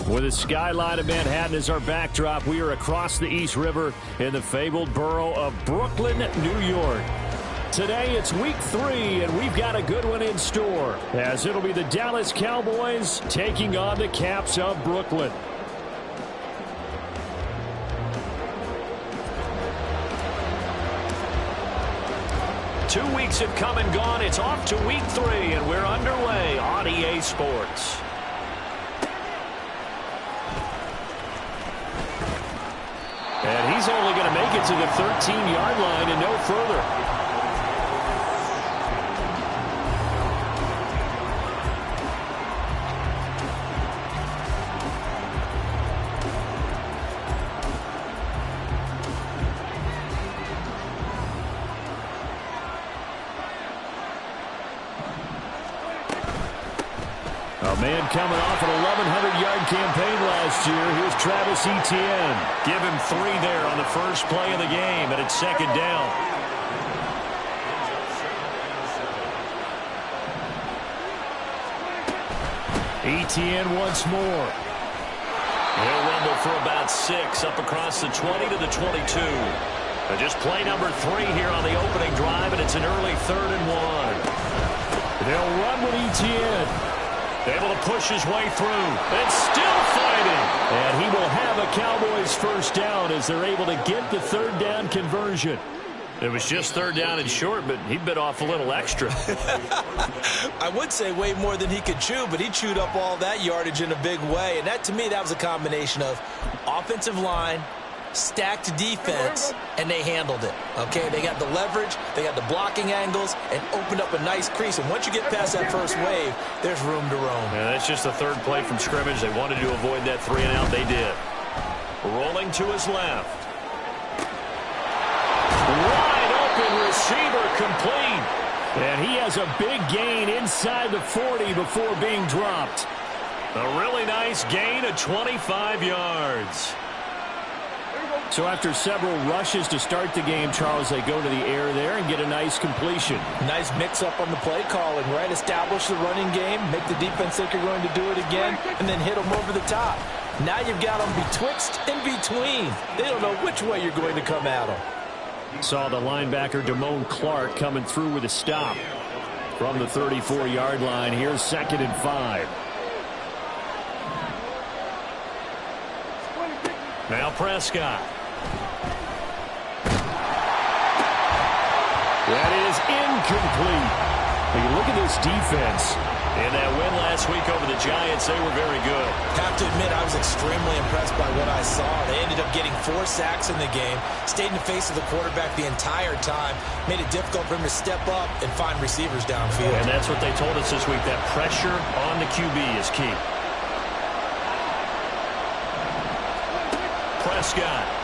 With the skyline of Manhattan as our backdrop, we are across the East River in the fabled borough of Brooklyn, New York. Today, it's week 3, and we've got a good one in store, as it'll be the Dallas Cowboys taking on the Caps of Brooklyn. Two weeks have come and gone. It's off to week 3, and we're underway on EA Sports. And he's only going to make it to the 13-yard line and no further. Man coming off an 1,100-yard campaign last year. Here's Travis Etienne. Give him 3 there on the first play of the game, and it's second down. Etienne once more. He'll rumble for about 6 up across the 20 to the 22. Just play number 3 here on the opening drive, and it's an early 3rd and 1. They'll run with Etienne. Able to push his way through, and still fighting. And he will have a Cowboys first down as they're able to get the 3rd down conversion. It was just 3rd down and short, but he bit off a little extra. I would say way more than he could chew, but he chewed up all that yardage in a big way. And that, to me, that was a combination of offensive line, stacked defense, and they handled it. Okay, they got the leverage, they got the blocking angles, and opened up a nice crease. And once you get past that first wave, there's room to roam. Yeah, that's just the 3rd play from scrimmage. They wanted to avoid that 3 and out. They did. Rolling to his left. Wide open receiver complete. And he has a big gain inside the 40 before being dropped. A really nice gain of 25 yards. So after several rushes to start the game, Charles, they go to the air there and get a nice completion. Nice mix-up on the play calling, right? Establish the running game, make the defense think you're going to do it again, and then hit them over the top. Now you've got them betwixt and between. They don't know which way you're going to come at them. Saw the linebacker Damone Clark coming through with a stop from the 34-yard line. Here's 2nd and 5. Now Prescott. That is incomplete. You look at this defense. In that win last week over the Giants, they were very good. Have to admit, I was extremely impressed by what I saw. They ended up getting 4 sacks in the game, stayed in the face of the quarterback the entire time, made it difficult for him to step up and find receivers downfield. And that's what they told us this week, that pressure on the QB is key. Prescott.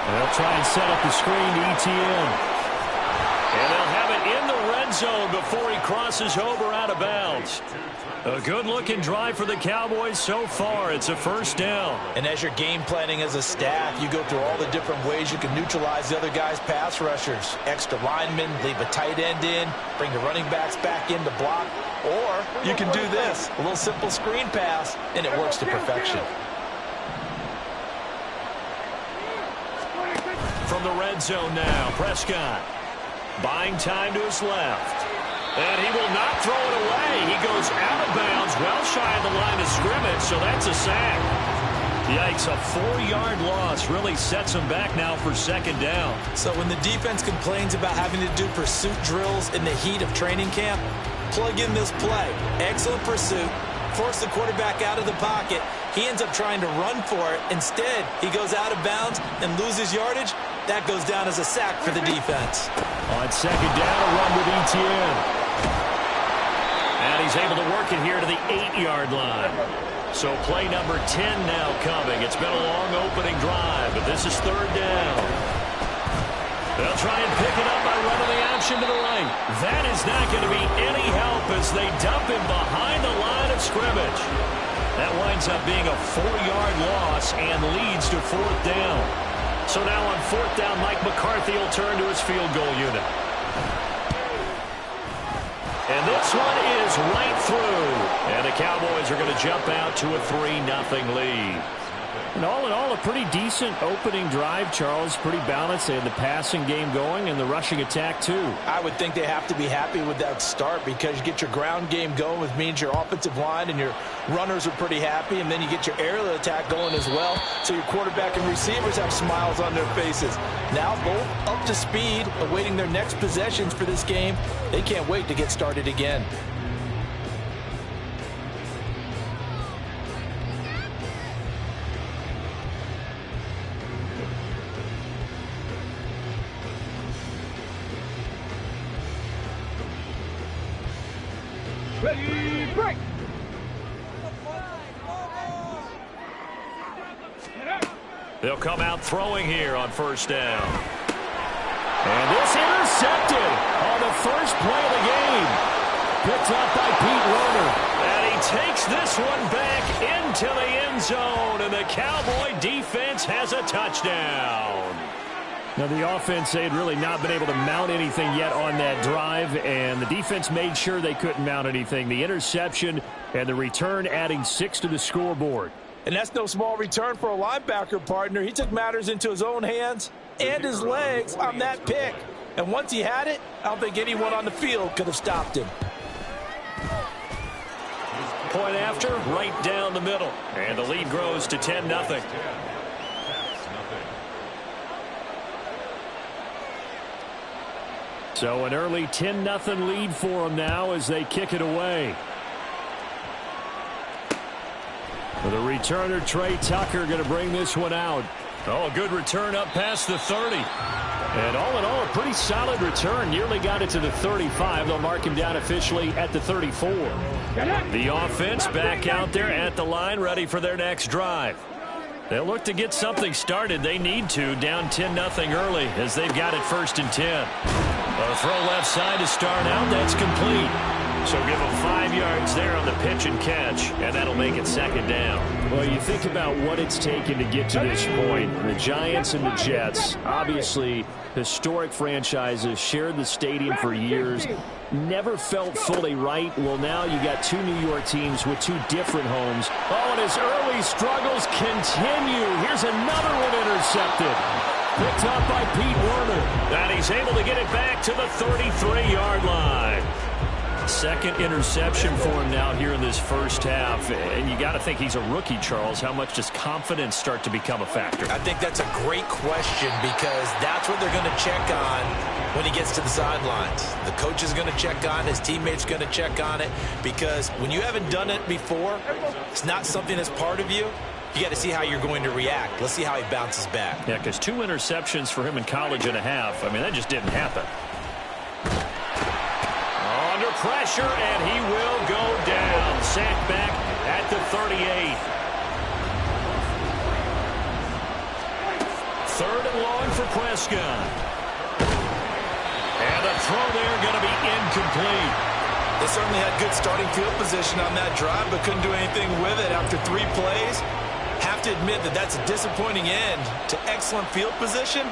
They'll try and set up the screen to Etienne. And they'll have it in the red zone before he crosses over out of bounds. A good-looking drive for the Cowboys so far. It's a first down. And as you're game planning as a staff, you go through all the different ways you can neutralize the other guy's pass rushers. Extra linemen, leave a tight end in, bring the running backs back in to block. Or you can do this, a little simple screen pass, and it works to perfection. From the red zone now, Prescott buying time to his left. And he will not throw it away. He goes out of bounds, well shy of the line of scrimmage, so that's a sack. Yikes, a 4-yard loss really sets him back now for 2nd down. So when the defense complains about having to do pursuit drills in the heat of training camp, plug in this play. Excellent pursuit. Force the quarterback out of the pocket. He ends up trying to run for it. Instead, he goes out of bounds and loses yardage. That goes down as a sack for the defense. On 2nd down, a run with Etienne. And he's able to work it here to the 8-yard line. So play number 10 now coming. It's been a long opening drive, but this is 3rd down. They'll try and pick it up by running the option to the right. That is not going to be any help as they dump him behind the line of scrimmage. That winds up being a 4-yard loss and leads to 4th down. So now on 4th down, Mike McCarthy will turn to his field goal unit. And this one is right through. And the Cowboys are going to jump out to a 3-0 lead. And all in all, a pretty decent opening drive, Charles. Pretty balanced. They had the passing game going and the rushing attack, too. I would think they have to be happy with that start because you get your ground game going, which means your offensive line and your runners are pretty happy, and then you get your aerial attack going as well, so your quarterback and receivers have smiles on their faces. Now both up to speed, awaiting their next possessions for this game. They can't wait to get started again. Ready, break! They'll come out throwing here on first down. And this intercepted on the first play of the game. Picked up by Pete Werner. And he takes this one back into the end zone. And the Cowboy defense has a touchdown. Now, the offense, they had really not been able to mount anything yet on that drive, and the defense made sure they couldn't mount anything. The interception and the return adding 6 to the scoreboard. And that's no small return for a linebacker partner. He took matters into his own hands and his legs on that pick. And once he had it, I don't think anyone on the field could have stopped him. Point after, right down the middle. And the lead grows to 10-0. So an early 10-0 lead for them now as they kick it away. The returner, Trey Tucker, going to bring this one out. Oh, a good return up past the 30. And all in all, a pretty solid return. Nearly got it to the 35. They'll mark him down officially at the 34. The offense back out there at the line, ready for their next drive. They'll look to get something started. They need to, down 10-0 early as they've got it 1st and 10. A throw left side to start out. That's complete. So give them 5 yards there on the pitch and catch, and that'll make it 2nd down. Well, you think about what it's taken to get to this point. The Giants and the Jets, obviously historic franchises, shared the stadium for years, never felt fully right. Well, now you got 2 New York teams with 2 different homes. Oh, and his early struggles continue. Here's another one intercepted. Picked up by Pete Werner. And he's able to get it back to the 33-yard line. 2nd interception for him now here in this first half. And you got to think he's a rookie, Charles. How much does confidence start to become a factor? I think that's a great question because that's what they're going to check on when he gets to the sidelines. The coach is going to check on it. His teammates going to check on it because when you haven't done it before, it's not something that's part of you. You got to see how you're going to react. Let's see how he bounces back. Yeah, because 2 interceptions for him in college and a half. I mean, that just didn't happen. Under pressure, and he will go down. Sacked back at the 38. 3rd and long for Prescott. And the throw there going to be incomplete. They certainly had good starting field position on that drive, but couldn't do anything with it after 3 plays. Have to admit that that's a disappointing end to excellent field position.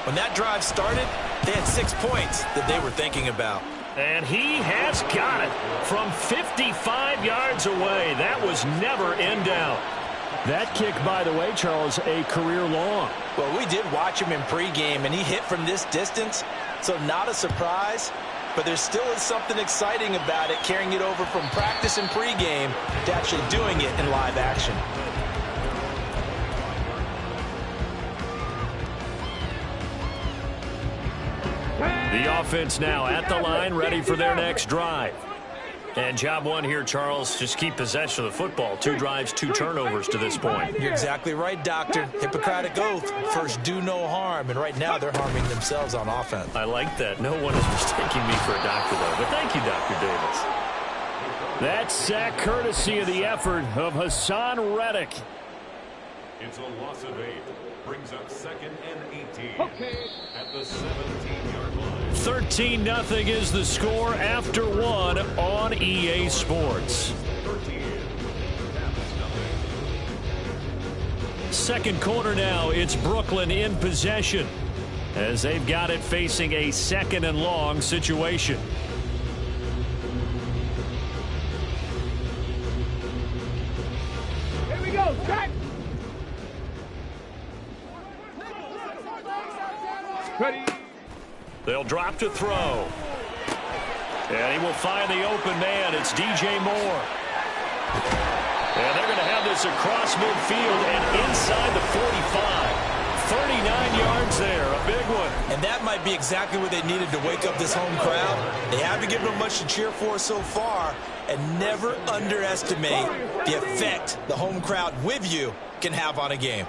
When that drive started, they had 6 points that they were thinking about. And he has got it from 55 yards away. That was never in doubt. That kick, by the way, Charles, a career long. Well, we did watch him in pregame, and he hit from this distance, so not a surprise. But there still is something exciting about it, carrying it over from practice and pregame to actually doing it in live action. The offense now at the line, ready for their next drive. And job one here, Charles, just keep possession of the football. 2 drives, 2 turnovers to this point. You're exactly right, Doctor. Hippocratic oath. First, do no harm. And right now, they're harming themselves on offense. I like that. No one is mistaking me for a doctor, though. But thank you, Dr. Davis. That sack courtesy of the effort of Hassan Reddick. It's a loss of 8. Brings up 2nd and 18 at the 17-yard line. 13-0 is the score after 1 on EA Sports. 2nd quarter now. It's Brooklyn in possession as they've got it facing a 2nd and long situation. They'll drop to throw. And he will find the open man. It's DJ Moore. And they're going to have this across midfield and inside the 45. 39 yards there, a big one. And that might be exactly what they needed to wake up this home crowd. They haven't given them much to cheer for so far, and never underestimate the effect the home crowd with you can have on a game.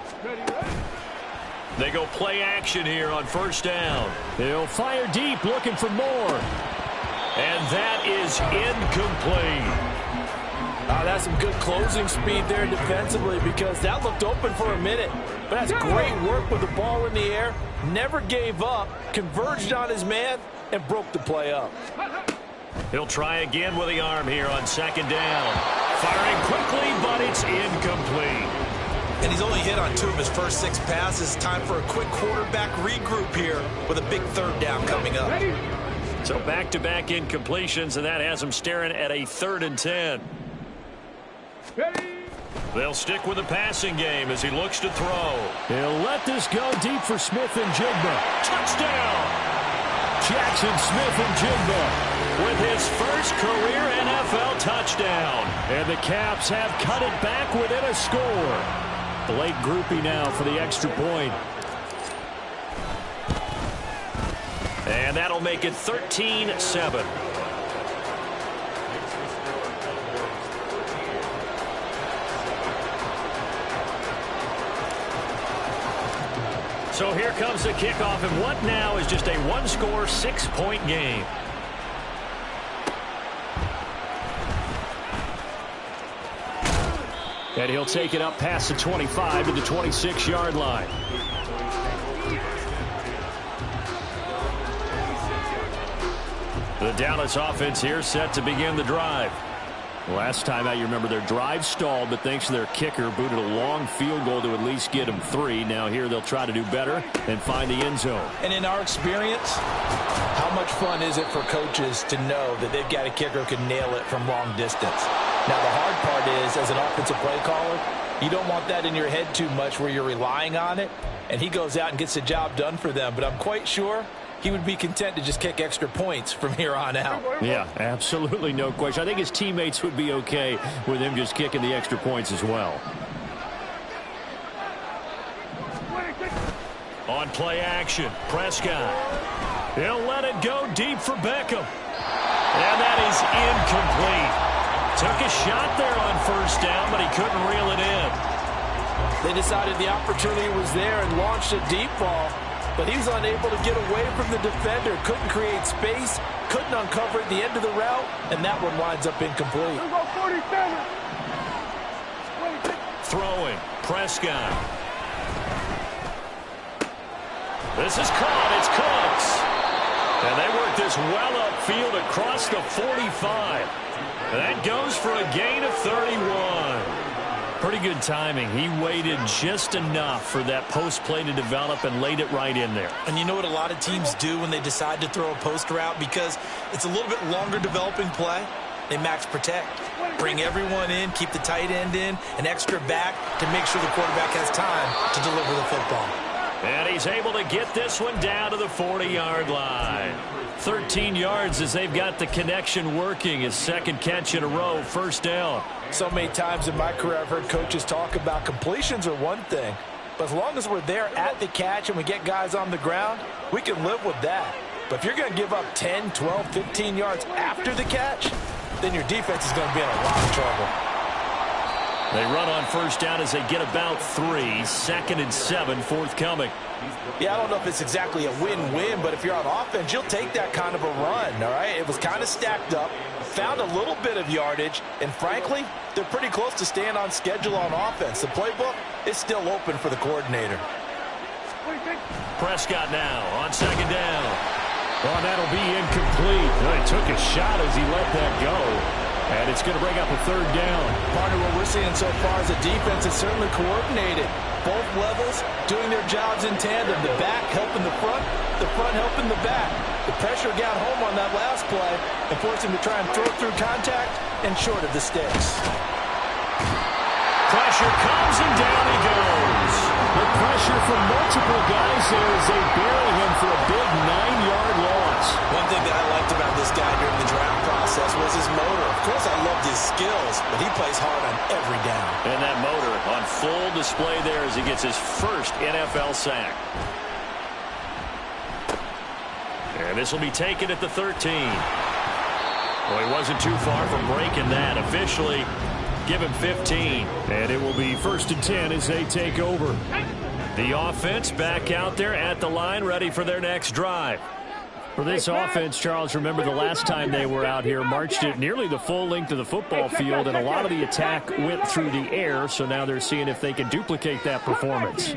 They go play action here on first down. They'll fire deep, looking for more. And that is incomplete. That's some good closing speed there defensively, because that looked open for a minute. But that's great work with the ball in the air. Never gave up, converged on his man, and broke the play up. He'll try again with the arm here on second down. Firing quickly, but it's incomplete. And he's only hit on 2 of his first 6 passes. Time for a quick quarterback regroup here with a big third down coming up. So back-to-back incompletions, and that has him staring at a 3rd and 10. They'll stick with the passing game as he looks to throw. He'll let this go deep for Smith and Jigba. Touchdown! Jackson Smith-Njigba with his first career NFL touchdown. And the Caps have cut it back within a score. Blake Groupie now for the extra point. And that'll make it 13-7. So here comes the kickoff, and what now is just a one-score, 6-point game. And he'll take it up past the 25 to the 26-yard line. The Dallas offense here set to begin the drive. Last time out, you remember their drive stalled, but thanks to their kicker, booted a long field goal to at least get them 3. Now here they'll try to do better and find the end zone. And in our experience, how much fun is it for coaches to know that they've got a kicker who can nail it from long distance? Now the hard part is, as an offensive play caller, you don't want that in your head too much where you're relying on it, and he goes out and gets the job done for them. But I'm quite sure he would be content to just kick extra points from here on out. Yeah, absolutely no question. I think his teammates would be okay with him just kicking the extra points as well. On play action, Prescott. He'll let it go deep for Beckham. And that is incomplete. Took a shot there on first down, but he couldn't reel it in. They decided the opportunity was there and launched a deep ball, but he was unable to get away from the defender, couldn't create space, couldn't uncover at the end of the route, and that one winds up incomplete. Throwing, Prescott. This is caught, it's Cooks. And they work this well upfield across the 45. That goes for a gain of 31. Pretty good timing. He waited just enough for that post play to develop and laid it right in there. And you know what a lot of teams do when they decide to throw a post route? Because it's a little bit longer developing play, they max protect. Bring everyone in, keep the tight end in, an extra back to make sure the quarterback has time to deliver the football. And he's able to get this one down to the 40-yard line. 13 yards as they've got the connection working. His second catch in a row, first down. So many times in my career I've heard coaches talk about completions are one thing, but as long as we're there at the catch and we get guys on the ground, we can live with that. But if you're going to give up 10, 12, 15 yards after the catch, then your defense is going to be in a lot of trouble. They run on first down as they get about 3. Second and 7 forthcoming. Yeah, I don't know if it's exactly a win-win, but if you're on offense, you'll take that kind of a run, all right? It was kind of stacked up, found a little bit of yardage, and frankly, they're pretty close to staying on schedule on offense. The playbook is still open for the coordinator. Prescott now on second down. Oh, that'll be incomplete. He took a shot as he let that go. And it's going to bring up a third down. Partner, what we're seeing so far is the defense is certainly coordinated. Both levels doing their jobs in tandem. The back helping the front helping the back. The pressure got home on that last play and forced him to try and throw through contact and short of the sticks. Pressure comes and down he goes. The pressure from multiple guys there as they bury him for a big 9-yard loss. full display there as he gets his first NFL sack. And this will be taken at the 13. Well, he wasn't too far from breaking that. Officially, give him 15. And it will be 1st and 10 as they take over. The offense back out there at the line, ready for their next drive. For this offense, Charles, remember the last time they were out here, marched it nearly the full length of the football field, and a lot of the attack went through the air, so now they're seeing if they can duplicate that performance.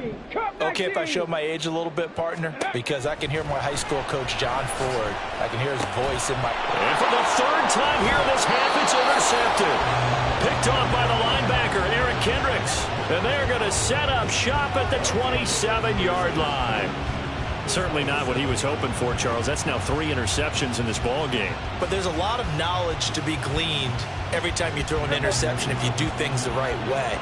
Okay, if I show my age a little bit, partner, because I can hear my high school coach, John Ford. I can hear his voice in my... And for the 3rd time here this half, it's intercepted. Picked off by the linebacker, Eric Kendricks. And they're going to set up shop at the 27-yard line. Certainly not what he was hoping for, Charles. That's now 3 interceptions in this ball game. But there's a lot of knowledge to be gleaned every time you throw an interception if you do things the right way.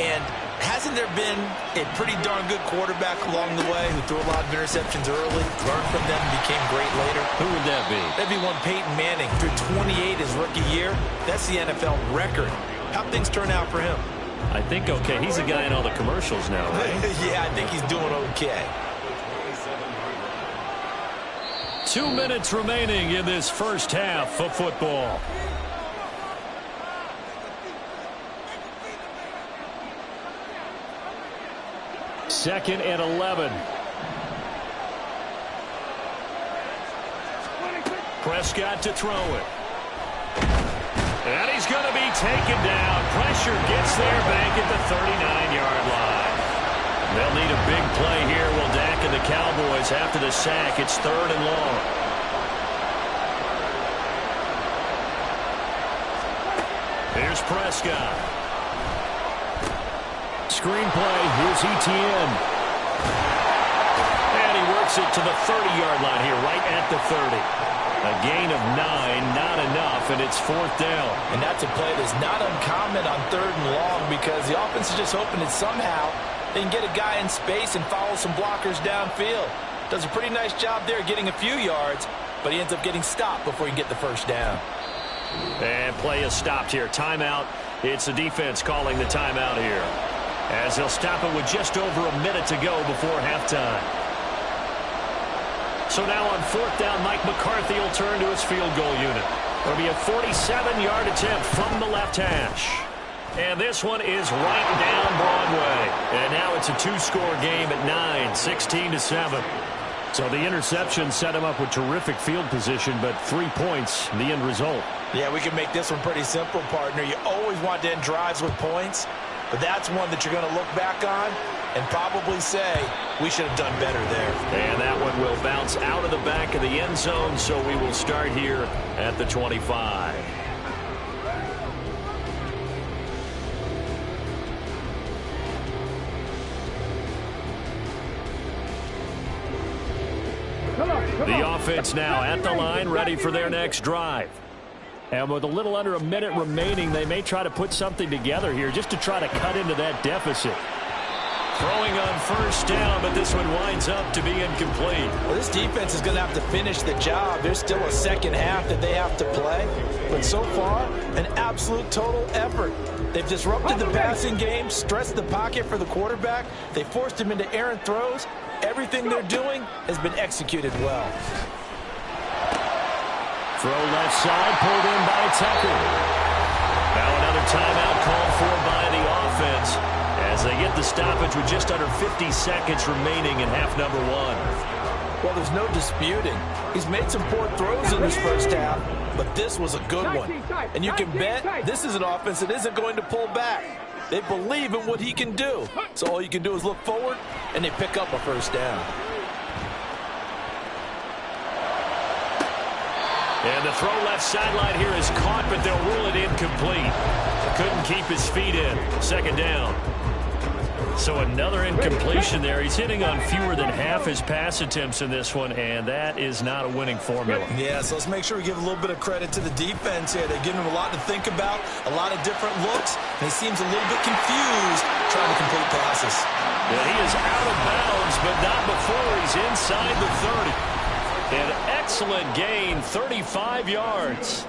And hasn't there been a pretty darn good quarterback along the way who threw a lot of interceptions early, learned from them, and became great later? Who would that be? That'd be one Peyton Manning. Threw 28 his rookie year. That's the NFL record. How'd things turn out for him? I think okay. He's the guy in all the commercials now, right? Yeah, I think he's doing okay. 2 minutes remaining in this first half of football. Second and 11. Prescott to throw it. And he's going to be taken down. Pressure gets there back at the 39-yard line. They'll need a big play here. Will Dak and the Cowboys after the sack. It's 3rd and long. Here's Prescott. Screenplay. Here's Etienne. And he works it to the 30-yard line here, right at the 30. A gain of 9, not enough, and it's 4th down. And that's a play that's not uncommon on 3rd and long because the offense is just hoping that somehow they can get a guy in space and follow some blockers downfield. Does a pretty nice job there getting a few yards, but he ends up getting stopped before he can get the 1st down. And play is stopped here. Timeout. It's the defense calling the timeout here, as they'll stop it with just over a minute to go before halftime. So now on 4th down, Mike McCarthy will turn to his field goal unit. It'll be a 47-yard attempt from the left hash. And this one is right down Broadway. And now it's a 2-score game at 9, 16-7. So the interception set him up with terrific field position, but 3 points, the end result. Yeah, we can make this one pretty simple, partner. You always want to end drives with points, but that's one that you're going to look back on and probably say, we should have done better there. And that one will bounce out of the back of the end zone, so we will start here at the 25. The offense now at the line, ready for their next drive. And with a little under a minute remaining, they may try to put something together here just to try to cut into that deficit. Throwing on 1st down, but this one winds up to be incomplete. Well, this defense is going to have to finish the job. There's still a second half that they have to play. But so far, an absolute total effort. They've disrupted the passing game, stressed the pocket for the quarterback. They forced him into errant throws. Everything they're doing has been executed well. Throw left side, pulled in by Tucker. Now another timeout called for by the offense as they get the stoppage with just under 50 seconds remaining in half number 1. Well, there's no disputing. He's made some poor throws in this first half, but this was a good one. And you can bet this is an offense that isn't going to pull back. They believe in what he can do. So all you can do is look forward, and they pick up a 1st down. And the throw left sideline here is caught, but they'll rule it incomplete. Couldn't keep his feet in. 2nd down. So another incompletion there. He's hitting on fewer than half his pass attempts in this one, and that is not a winning formula. Yeah, so let's make sure we give a little bit of credit to the defense here. They're giving him a lot to think about, a lot of different looks, and he seems a little bit confused trying to complete passes. And he is out of bounds, but not before he's inside the 30. An excellent gain, 35 yards.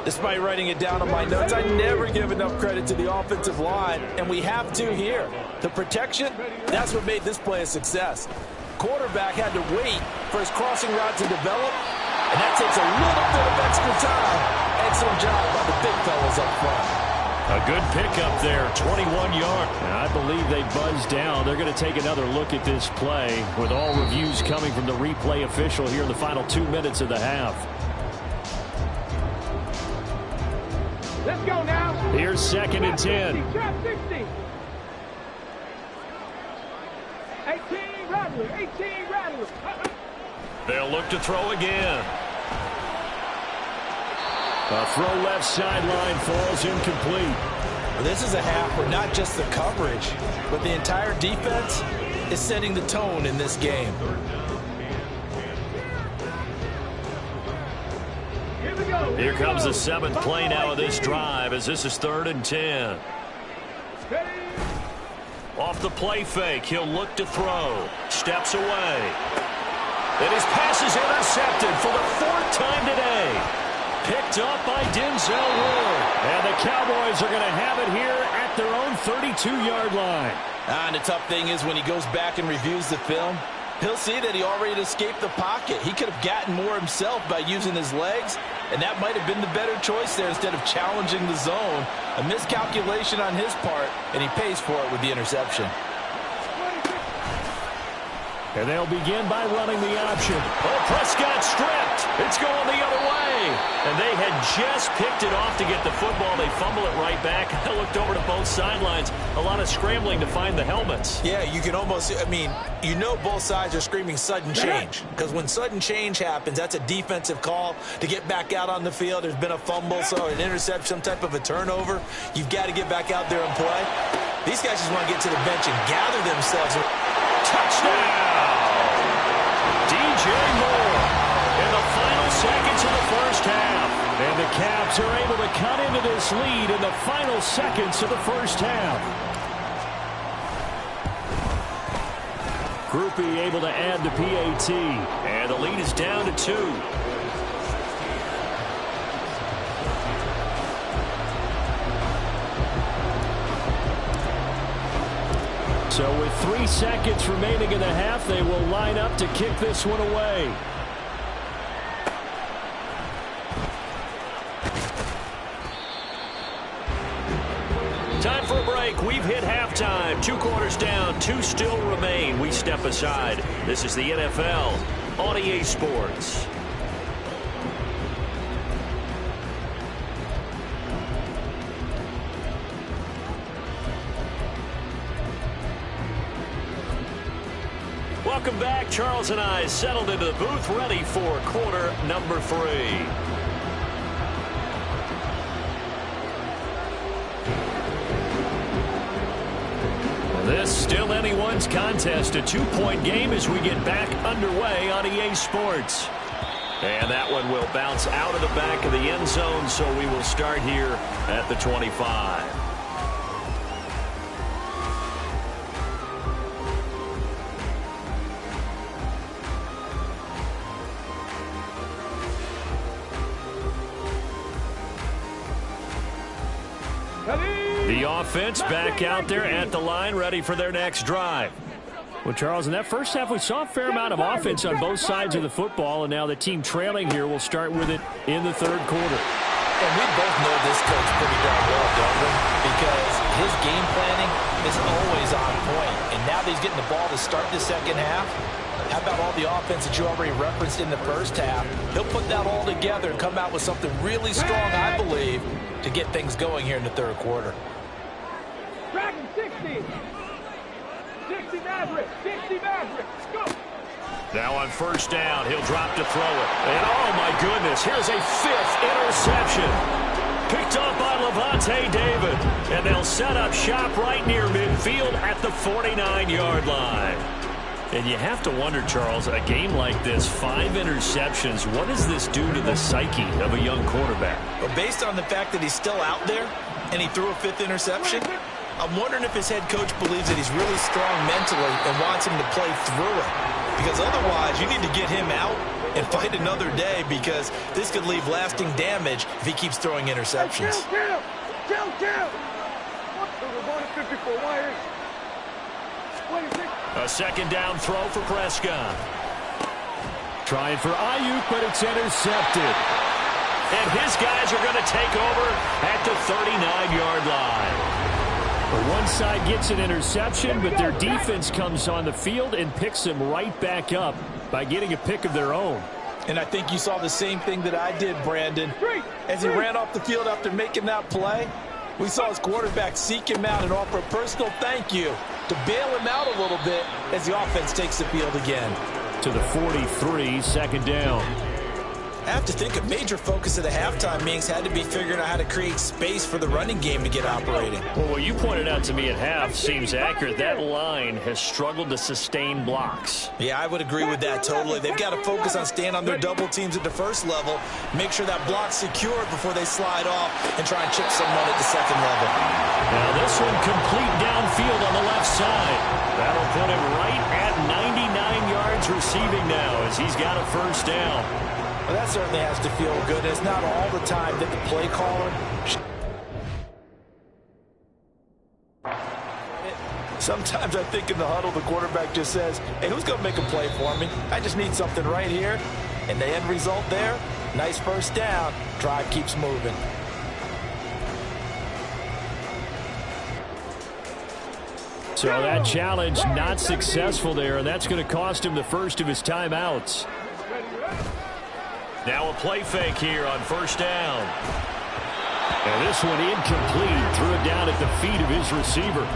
Despite writing it down on my notes, I never give enough credit to the offensive line, and we have to here. The protection, that's what made this play a success. Quarterback had to wait for his crossing route to develop, and that takes a little bit of extra time. Excellent job by the big fellas up front. A good pickup there, 21 yards. I believe they buzzed down. They're going to take another look at this play with all reviews coming from the replay official here in the final 2 minutes of the half. Let's go now. Here's 2nd and 10. 60. 18 Rattler. 18 Rattler. They'll look to throw again. A throw left sideline falls incomplete. This is a half where not just the coverage, but the entire defense is setting the tone in this game. Here comes the 7th play now of this drive as this is 3rd and 10. Off the play fake, he'll look to throw. Steps away. And his pass is intercepted for the 4th time today. Picked up by Denzel Ward. And the Cowboys are going to have it here at their own 32-yard line. And the tough thing is when he goes back and reviews the film, he'll see that he already escaped the pocket. He could have gotten more himself by using his legs, and that might have been the better choice there instead of challenging the zone. A miscalculation on his part, and he pays for it with the interception. And they'll begin by running the option. Oh, Prescott stripped. It's going the other way. And they had just picked it off to get the football. They fumble it right back. I looked over to both sidelines. A lot of scrambling to find the helmets. Yeah, you can almost, I mean, you know both sides are screaming sudden change. Because when sudden change happens, that's a defensive call to get back out on the field. There's been a fumble, so an interception, some type of a turnover. You've got to get back out there and play. These guys just want to get to the bench and gather themselves. Touchdown! DJ Moore in the final seconds of the first half. And the Cavs are able to cut into this lead in the final seconds of the first half. Groupie able to add the PAT. And the lead is down to 2. So with 3 seconds remaining in the half, they will line up to kick this one away. Time for a break. We've hit halftime. 2 quarters down. 2 still remain. We step aside. This is the NFL on EA Sports. Welcome back. Charles and I settled into the booth, ready for quarter number 3. This still anyone's contest, a 2-point game as we get back underway on EA Sports. And that one will bounce out of the back of the end zone, so we will start here at the 25. The offense back out there at the line, ready for their next drive. Well, Charles, in that first half, we saw a fair amount of offense on both sides of the football, and now the team trailing here will start with it in the 3rd quarter. And we both know this coach pretty darn well, don't we? Because his game planning is always on point. And now that he's getting the ball to start the second half, how about all the offense that you already referenced in the first half? He'll put that all together and come out with something really strong, I believe, to get things going here in the 3rd quarter. Dragon 60. 60 Maverick. 60 Maverick. Go. Now on first down, he'll drop to throw it. And oh my goodness, here's a 5th interception. Picked up by Levante David. And they'll set up shop right near midfield at the 49-yard line. And you have to wonder, Charles, a game like this, 5 interceptions, what does this do to the psyche of a young quarterback? But based on the fact that he's still out there and he threw a 5th interception, I'm wondering if his head coach believes that he's really strong mentally and wants him to play through it. Because otherwise, you need to get him out and fight another day, because this could leave lasting damage if he keeps throwing interceptions. Kill. We're going to 54. Why is? A second down throw for Prescott. Trying for Ayuk, but it's intercepted. And his guys are going to take over at the 39-yard line. But one side gets an interception, but their defense comes on the field and picks them right back up by getting a pick of their own. And I think you saw the same thing that I did, Brandon. As he ran off the field after making that play, we saw his quarterback seek him out and offer a personal thank you to bail him out a little bit as the offense takes the field again. To the 43, second down. I have to think a major focus of the halftime meetings had to be figuring out how to create space for the running game to get operating. Well, what you pointed out to me at half seems accurate. That line has struggled to sustain blocks. Yeah, I would agree with that totally. They've got to focus on staying on their double teams at the first level, make sure that block's secured before they slide off and try and chip someone at the second level. Now this one complete downfield on the left side. That'll put him right at 99 yards receiving now as he's got a first down. Well, that certainly has to feel good. It's not all the time that the play caller... Sometimes I think in the huddle, the quarterback just says, hey, who's going to make a play for me? I just need something right here. And the end result there, nice first down. Drive keeps moving. So that challenge not successful there, and that's going to cost him the first of his timeouts. Now a play fake here on first down. And this one incomplete. Threw it down at the feet of his receiver.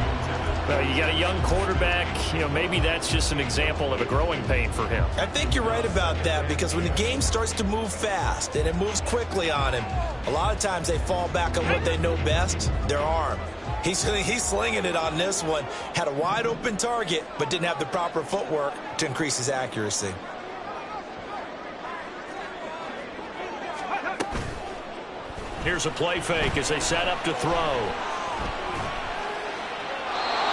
Well, you got a young quarterback. You know, maybe that's just an example of a growing pain for him. I think you're right about that, because when the game starts to move fast and it moves quickly on him, a lot of times they fall back on what they know best, their arm. He's slinging it on this one. Had a wide open target, but didn't have the proper footwork to increase his accuracy. Here's a play fake as they set up to throw.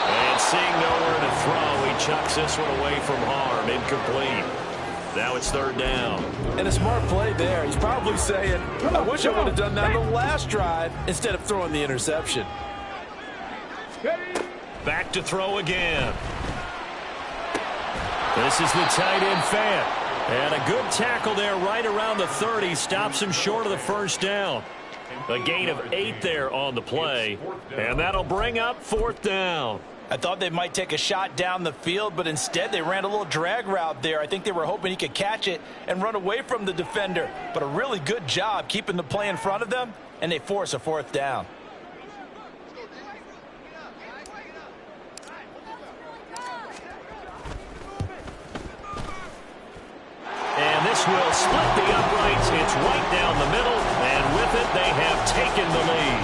And seeing nowhere to throw, he chucks this one away from harm. Incomplete. Now it's third down. And a smart play there. He's probably saying, I wish I would have done that the last drive instead of throwing the interception. Back to throw again. This is the tight end fan. And a good tackle there right around the 30. Stops him short of the first down. A gain of 8 there on the play. And that'll bring up fourth down. I thought they might take a shot down the field, but instead they ran a little drag route there. I think they were hoping he could catch it and run away from the defender. But a really good job keeping the play in front of them, and they force a fourth down. And this will split the uprights. It's right down the middle, and with it, they have taken the lead.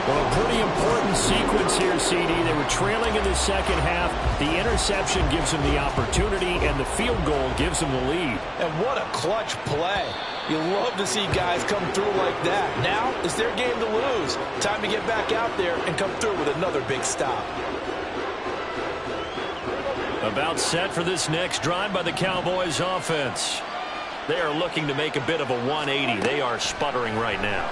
Well, a pretty important sequence here, CD. They were trailing in the second half. The interception gives them the opportunity, and the field goal gives them the lead. And what a clutch play. You love to see guys come through like that. Now it's their game to lose. Time to get back out there and come through with another big stop. About set for this next drive by the Cowboys offense. They are looking to make a bit of a 180. They are sputtering right now.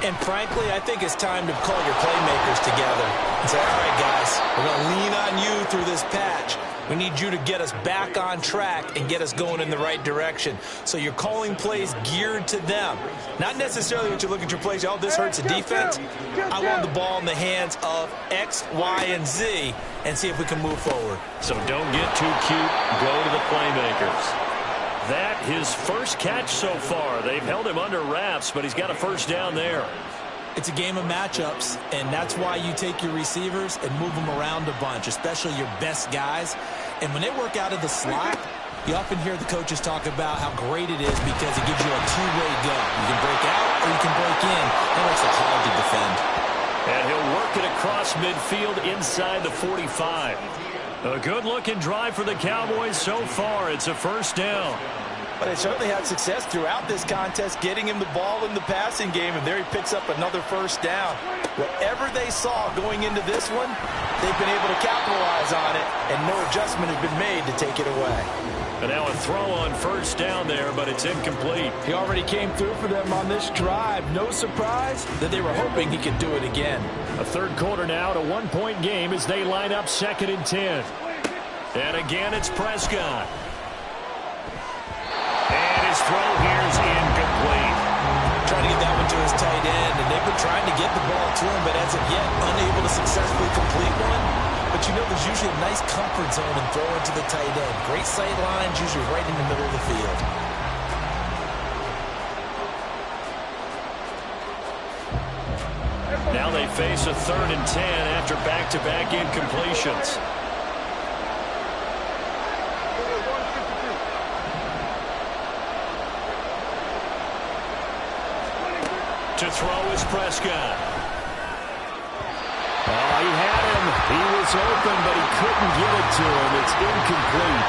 And frankly, I think it's time to call your playmakers together and say, all right, guys, we're going to lean on you through this patch. We need you to get us back on track and get us going in the right direction. So you're calling plays geared to them. Not necessarily what you look at your plays, oh, this hurts the defense. I want the ball in the hands of X, Y, and Z and see if we can move forward. So don't get too cute. Go to the playmakers. That his first catch so far. They've held him under wraps, but he's got a first down there. It's a game of matchups, and that's why you take your receivers and move them around a bunch, especially your best guys. And when they work out of the slot, you often hear the coaches talk about how great it is because it gives you a two-way go. You can break out or you can break in. That makes it hard to defend. And he'll work it across midfield inside the 45. A good-looking drive for the Cowboys so far. It's a first down. But they certainly had success throughout this contest, getting him the ball in the passing game, and there he picks up another first down. Whatever they saw going into this one, they've been able to capitalize on it, and no adjustment has been made to take it away. And now a throw on first down there, but it's incomplete. He already came through for them on this drive. No surprise that they were hoping he could do it again. A third quarter now, a one-point game as they line up 2nd and 10. And again, it's Prescott. And his throw here is incomplete. Trying to get that one to his tight end, and they've been trying to get the ball to him, but as of yet, unable to successfully complete one. But you know there's usually a nice comfort zone in throwing to the tight end. Great sight lines, usually right in the middle of the field. Now they face a 3rd and 10 after back-to-back incompletions. To throw is Prescott. Oh, he had him. He was open, but he couldn't get it to him. It's incomplete.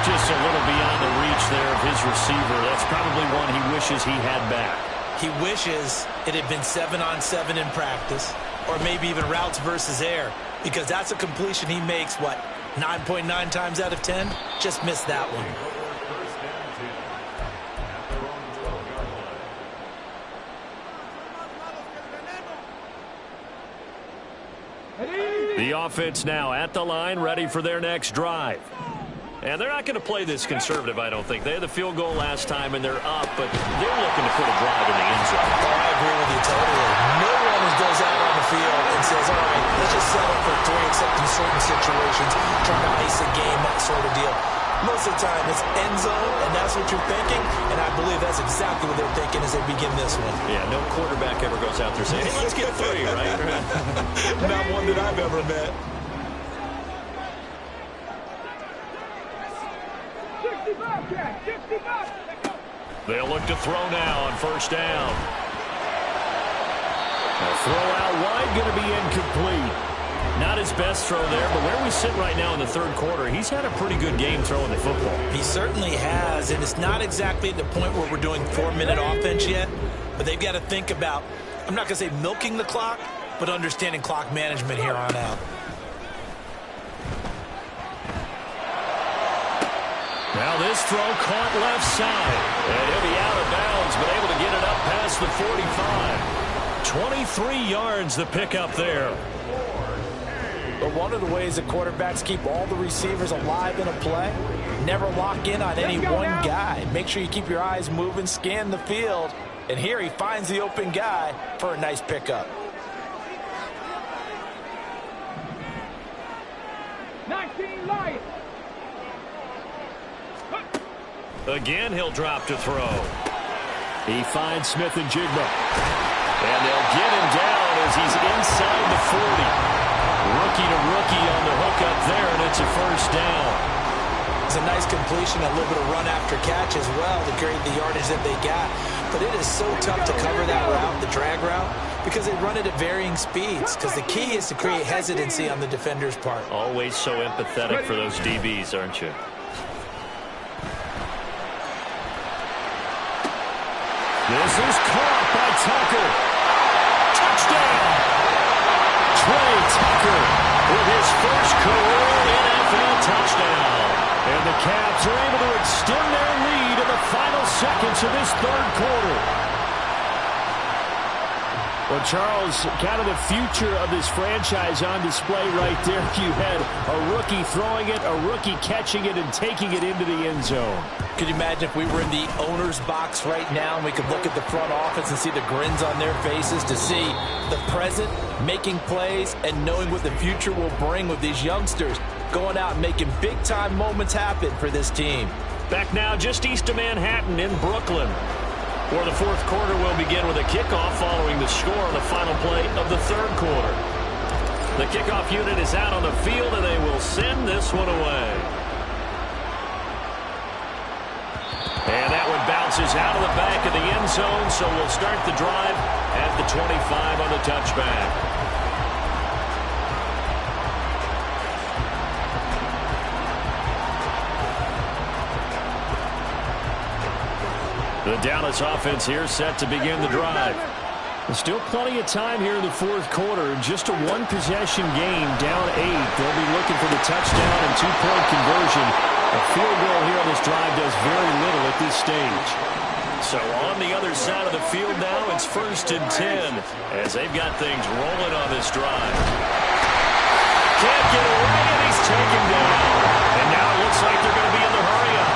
Just a little beyond the reach there of his receiver. That's probably one he wishes he had back. He wishes it had been 7-on-7 in practice, or maybe even routes versus air, because that's a completion he makes, what, 9.9 times out of 10? Just missed that one. The offense now at the line, ready for their next drive. And they're not going to play this conservative, I don't think. They had the field goal last time, and they're up, but they're looking to put a drive in the end zone. Oh, I agree with you totally. No one goes out on the field and says, all right, let's just settle for 3, except in certain situations, trying to ice a game, that sort of deal. Most of the time, it's end zone, and that's what you're thinking, and I believe that's exactly what they're thinking as they begin this one. Yeah, no quarterback ever goes out there saying, hey, let's get 3, right? Not one that I've ever met. They'll look to throw now on first down. A throw out wide, going to be incomplete. Not his best throw there, but where we sit right now in the third quarter, he's had a pretty good game throwing the football. He certainly has, and it's not exactly at the point where we're doing 4-minute offense yet, but they've got to think about, I'm not going to say milking the clock, but understanding clock management here on out. Now this throw caught left side, and he'll be out of bounds, but able to get it up past the 45. 23 yards the pickup there. But one of the ways that quarterbacks keep all the receivers alive in a play, never lock in on any one guy. Make sure you keep your eyes moving, scan the field, and here he finds the open guy for a nice pickup. 19 Lions. Again, he'll drop to throw. He finds Smith and Jigba. And they'll get him down as he's inside the 40. Rookie to rookie on the hook up there, and it's a first down. It's a nice completion, a little bit of run after catch as well to create the yardage that they got. But it is so tough to cover that route, the drag route, because they run it at varying speeds. Because the key is to create hesitancy on the defender's part. Always so empathetic for those DBs, aren't you? This is caught by Tucker. Touchdown! Trey Tucker with his first career NFL touchdown. And the Cavs are able to extend their lead in the final seconds of this third quarter. Well, Charles, kind of the future of this franchise on display right there. You had a rookie throwing it, a rookie catching it, and taking it into the end zone. Could you imagine if we were in the owner's box right now and we could look at the front office and see the grins on their faces, to see the present making plays and knowing what the future will bring with these youngsters going out and making big-time moments happen for this team. Back now just east of Manhattan in Brooklyn, where the fourth quarter will begin with a kickoff following the score on the final play of the third quarter. The kickoff unit is out on the field, and they will send this one away. And that one bounces out of the back of the end zone, so we'll start the drive at the 25 on the touchback. The Dallas offense here set to begin the drive. There's still plenty of time here in the fourth quarter. Just a one-possession game, down 8. They'll be looking for the touchdown and two-point conversion. A field goal here on this drive does very little at this stage. So on the other side of the field now, it's 1st and 10 as they've got things rolling on this drive. Can't get away, and he's taken down. And now it looks like they're going to be in the hurry-up.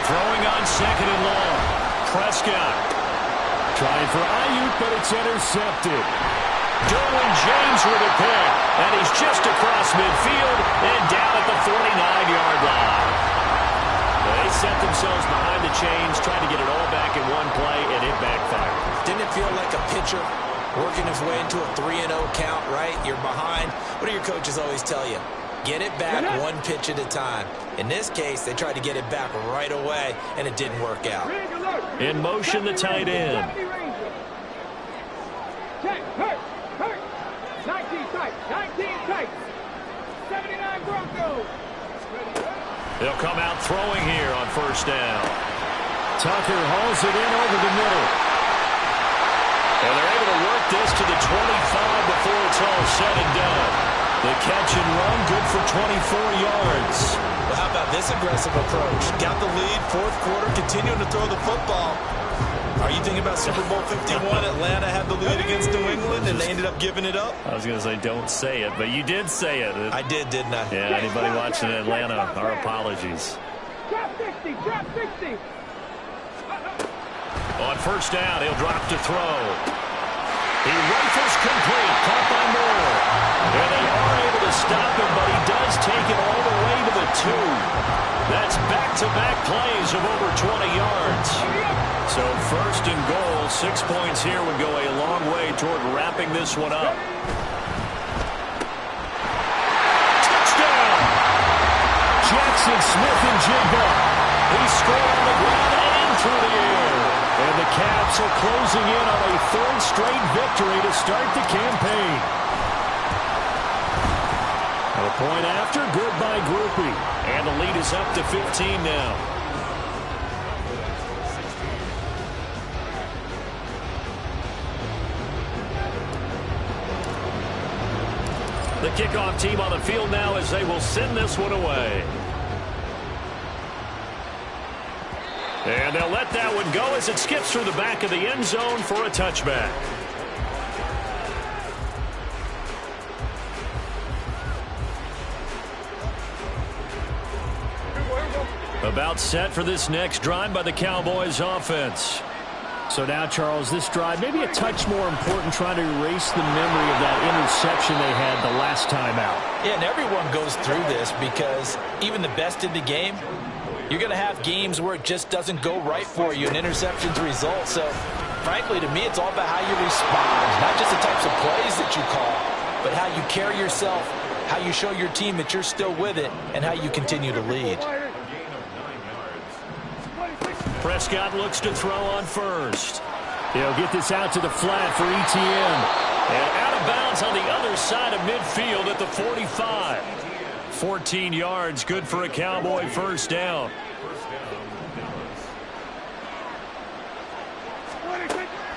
Throwing on 2nd and long. Prescott. Trying for Ayuk, but it's intercepted. Derwin James with a pick, and he's just across midfield and down at the 49-yard line. They set themselves behind the chains, trying to get it all back in one play, and it backfired. Didn't it feel like a pitcher working his way into a 3-0 count, right? You're behind. What do your coaches always tell you? Get it back one pitch at a time. In this case, they tried to get it back right away, and it didn't work out. In motion, the tight end. Check, hurt, 19 tight, 79 Broncos. They'll come out throwing here on 1st down. Tucker hauls it in over the middle. And they're able to work this to the 25 before it's all said and done. The catch and run, good for 24 yards. Well, how about this aggressive approach? Got the lead, 4th quarter, continuing to throw the football. Are you thinking about Super Bowl 51? Atlanta had the lead against New England, and they ended up giving it up? I was going to say, don't say it, but you did say it. I did, didn't I? Yeah, anybody watching Atlanta, our apologies. Drop 60, drop 60. On 1st down, he'll drop to throw. He rifles complete, caught by Moore. And they are able to stop him, but he does take it all the way to the 2. That's back-to-back plays of over 20 yards. So 1st and goal, 6 points here would go a long way toward wrapping this one up. Touchdown! Jackson Smith-Njigba. He scored on the ground and through the air. And the Caps are closing in on a 3rd straight victory to start the campaign. A point after, good by Groupie. And the lead is up to 15 now. The kickoff team on the field now as they will send this one away. And they'll let that one go as it skips through the back of the end zone for a touchback. About set for this next drive by the Cowboys offense. So now, Charles, this drive maybe a touch more important, trying to erase the memory of that interception they had the last time out. Yeah, and everyone goes through this because even the best in the game, you're going to have games where it just doesn't go right for you, and interceptions result. So, frankly, to me, it's all about how you respond, not just the types of plays that you call, but how you carry yourself, how you show your team that you're still with it, and how you continue to lead. Prescott looks to throw on 1st. He'll get this out to the flat for ETN. And out of bounds on the other side of midfield at the 45. 14 yards, good for a Cowboy 1st down.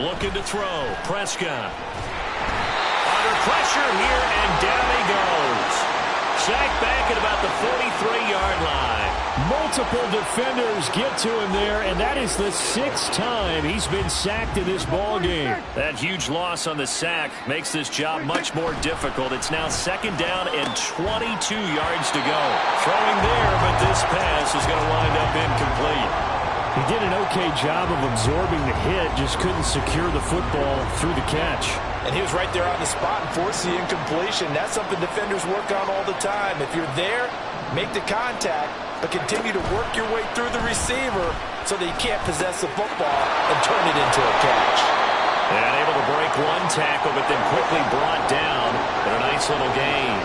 Looking to throw. Prescott. Under pressure here, and down he goes. Sacked back at about the 43-yard line. Multiple defenders get to him there, and that is the 6th time he's been sacked in this ball game. That huge loss on the sack makes this job much more difficult. It's now 2nd down and 22 yards to go. Throwing there, but this pass is going to wind up incomplete. He did an okay job of absorbing the hit, just couldn't secure the football through the catch. And he was right there on the spot and forced the incompletion. That's something defenders work on all the time. If you're there, make the contact, but continue to work your way through the receiver so that you can't possess the football and turn it into a catch. And able to break one tackle, but then quickly brought down in a nice little gain.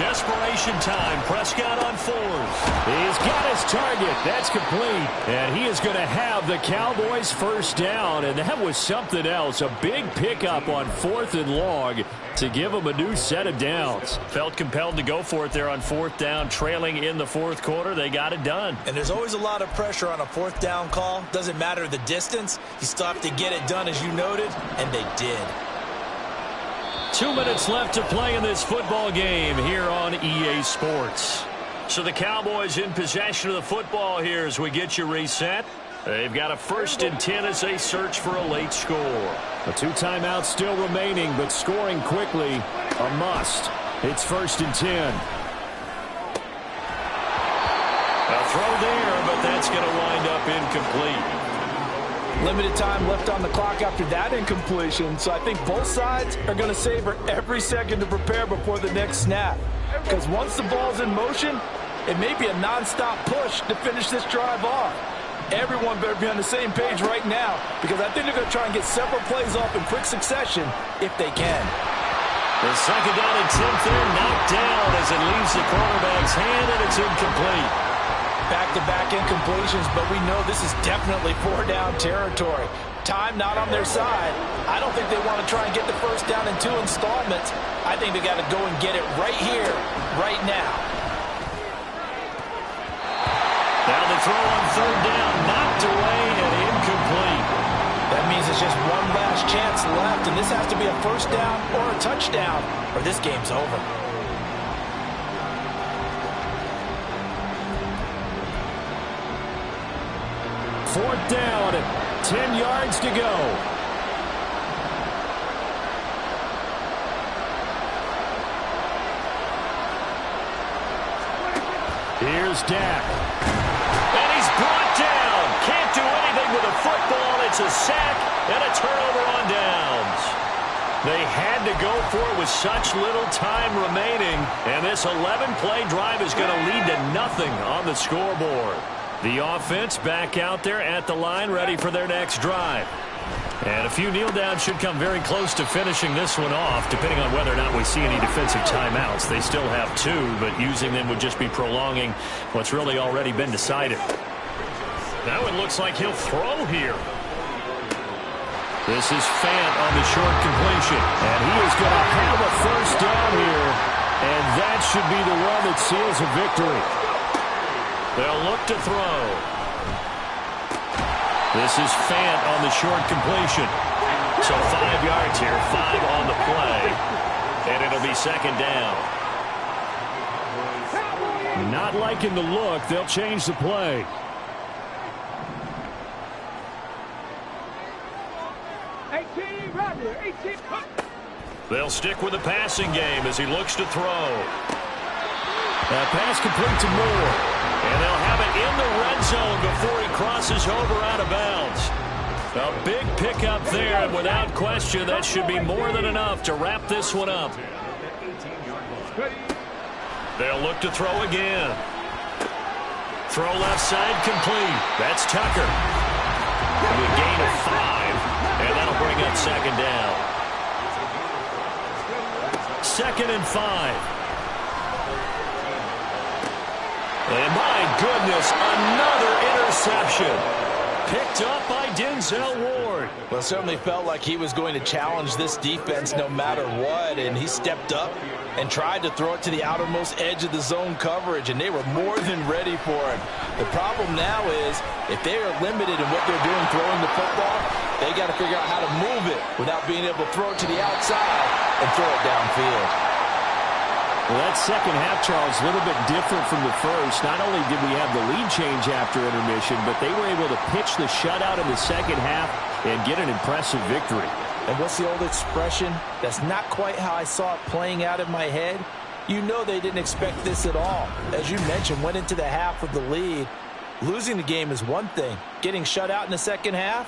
Desperation time. Prescott on fourth. He's got his target. That's complete. And he is going to have the Cowboys first down. And that was something else. A big pickup on 4th and long to give them a new set of downs. Felt compelled to go for it there on 4th down. Trailing in the 4th quarter. They got it done. And there's always a lot of pressure on a 4th down call. Doesn't matter the distance. You still have to get it done, as you noted. And they did. 2 minutes left to play in this football game here on EA Sports. So the Cowboys in possession of the football here as we get you reset. They've got a 1st and 10 as they search for a late score. A 2 timeouts still remaining, but scoring quickly a must. It's 1st and 10. A throw there, but that's going to wind up incomplete. Limited time left on the clock after that incompletion, so I think both sides are going to savor every second to prepare before the next snap. Because once the ball's in motion, it may be a nonstop push to finish this drive off. Everyone better be on the same page right now, because I think they're going to try and get several plays off in quick succession if they can. The 2nd down and 10th there, knocked down as it leaves the quarterback's hand, and it's incomplete. Back-to-back incompletions, but we know this is definitely 4-down territory. Time not on their side. I don't think they want to try and get the first down in 2 installments. I think they got to go and get it right here, right now. Now the throw on 3rd down, knocked away and incomplete. That means it's just one last chance left, and this has to be a first down or a touchdown, or this game's over. 4th down, 10 yards to go. Here's Dak. And he's brought down. Can't do anything with a football. It's a sack and a turnover on downs. They had to go for it with such little time remaining. And this 11-play drive is going to lead to nothing on the scoreboard. The offense back out there at the line, ready for their next drive. And a few kneel downs should come very close to finishing this one off, depending on whether or not we see any defensive timeouts. They still have 2, but using them would just be prolonging what's really already been decided. Now it looks like he'll throw here. This is Fant on the short completion. And he is going to have a first down here, and that should be the one that seals a victory. They'll look to throw. This is Fant on the short completion. So 5 yards here, 5 on the play. And it'll be 2nd down. Not liking the look. They'll change the play. They'll stick with the passing game as he looks to throw. That pass complete to Moore. And they'll have it in the red zone before he crosses over out of bounds. A big pickup there, and without question, that should be more than enough to wrap this one up. They'll look to throw again. Throw left side complete. That's Tucker. A gain of 5, and that'll bring up 2nd down. 2nd and 5. And my goodness, another interception. Picked up by Denzel Ward. Well, it certainly felt like he was going to challenge this defense no matter what, and he stepped up and tried to throw it to the outermost edge of the zone coverage, and they were more than ready for it. The problem now is if they are limited in what they're doing throwing the football, they got to figure out how to move it without being able to throw it to the outside and throw it downfield. Well, that second half, Charles, a little bit different from the first. Not only did we have the lead change after intermission, but they were able to pitch the shutout in the second half and get an impressive victory. And what's the old expression? That's not quite how I saw it playing out in my head. You know they didn't expect this at all. As you mentioned, went into the half with the lead. Losing the game is one thing. Getting shut out in the second half,